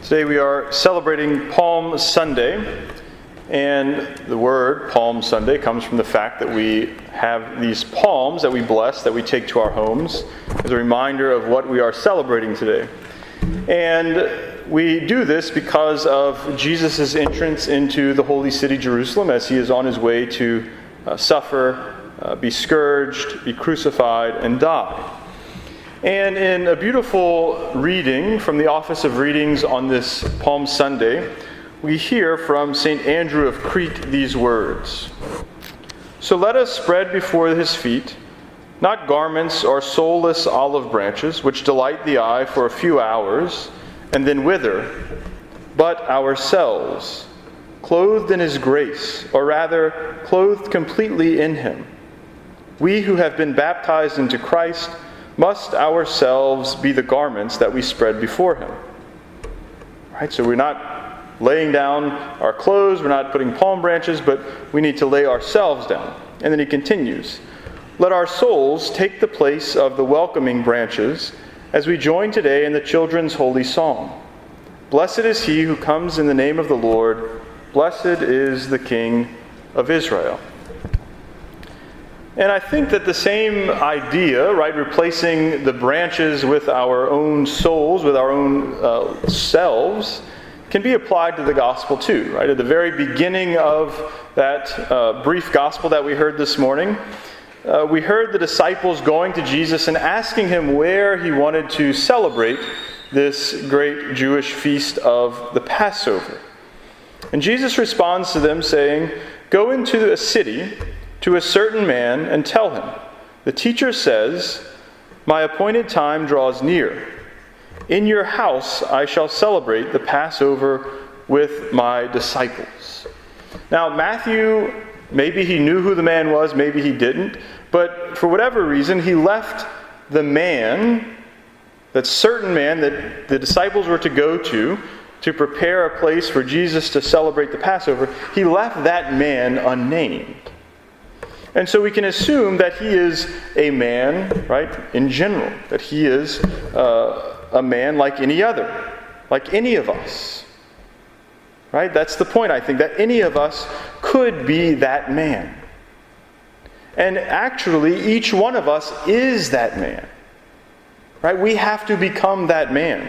Today we are celebrating Palm Sunday, and the word Palm Sunday comes from the fact that we have these palms that we bless, that we take to our homes, as a reminder of what we are celebrating today. And we do this because of Jesus' entrance into the holy city Jerusalem as he is on his way to suffer, be scourged, be crucified, and die. And in a beautiful reading from the Office of Readings on this Palm Sunday, we hear from St. Andrew of Crete these words. "So let us spread before his feet, not garments or soulless olive branches, which delight the eye for a few hours, and then wither, but ourselves, clothed in his grace, or rather, clothed completely in him. We who have been baptized into Christ must ourselves be the garments that we spread before him." Right? So we're not laying down our clothes, we're not putting palm branches, but we need to lay ourselves down. And then he continues, "Let our souls take the place of the welcoming branches as we join today in the children's holy song. Blessed is he who comes in the name of the Lord. Blessed is the King of Israel." And I think that the same idea, right, replacing the branches with our own souls, with our own selves, can be applied to the gospel too, right? At the very beginning of that brief gospel that we heard this morning, we heard the disciples going to Jesus and asking him where he wanted to celebrate this great Jewish feast of the Passover. And Jesus responds to them saying, "Go into a city to a certain man and tell him, 'The teacher says, my appointed time draws near. In your house I shall celebrate the Passover with my disciples.'" Now Matthew, maybe he knew who the man was, maybe he didn't, but for whatever reason he left the man, that certain man that the disciples were to go to prepare a place for Jesus to celebrate the Passover. He left that man unnamed. And so we can assume that he is a man, right, in general, that he is a man like any other, like any of us. Right? That's the point, I think, that any of us could be that man. And actually, each one of us is that man. Right? We have to become that man.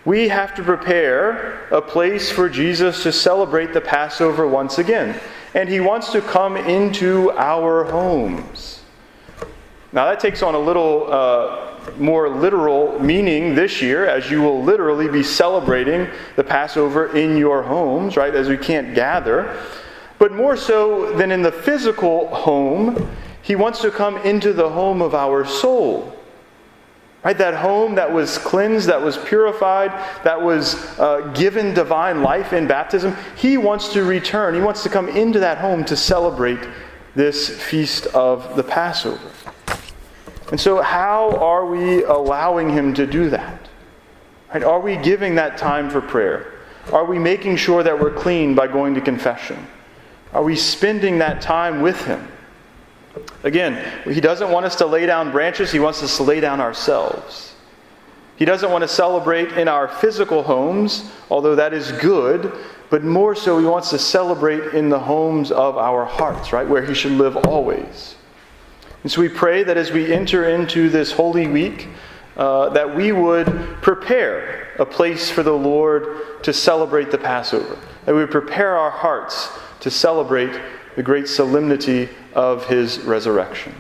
We have to prepare a place for Jesus to celebrate the Passover once again. And he wants to come into our homes. Now that takes on a little more literal meaning this year, as you will literally be celebrating the Passover in your homes, right, as we can't gather. But more so than in the physical home, he wants to come into the home of our soul. Right, that home that was cleansed, that was purified, that was given divine life in baptism. He wants to return. He wants to come into that home to celebrate this feast of the Passover. And so how are we allowing him to do that? Right, are we giving that time for prayer? Are we making sure that we're clean by going to confession? Are we spending that time with him? Again, he doesn't want us to lay down branches. He wants us to lay down ourselves. He doesn't want to celebrate in our physical homes, although that is good, but more so he wants to celebrate in the homes of our hearts, right, where he should live always. And so we pray that as we enter into this Holy Week, that we would prepare a place for the Lord to celebrate the Passover. That we would prepare our hearts to celebrate the great solemnity of his resurrection.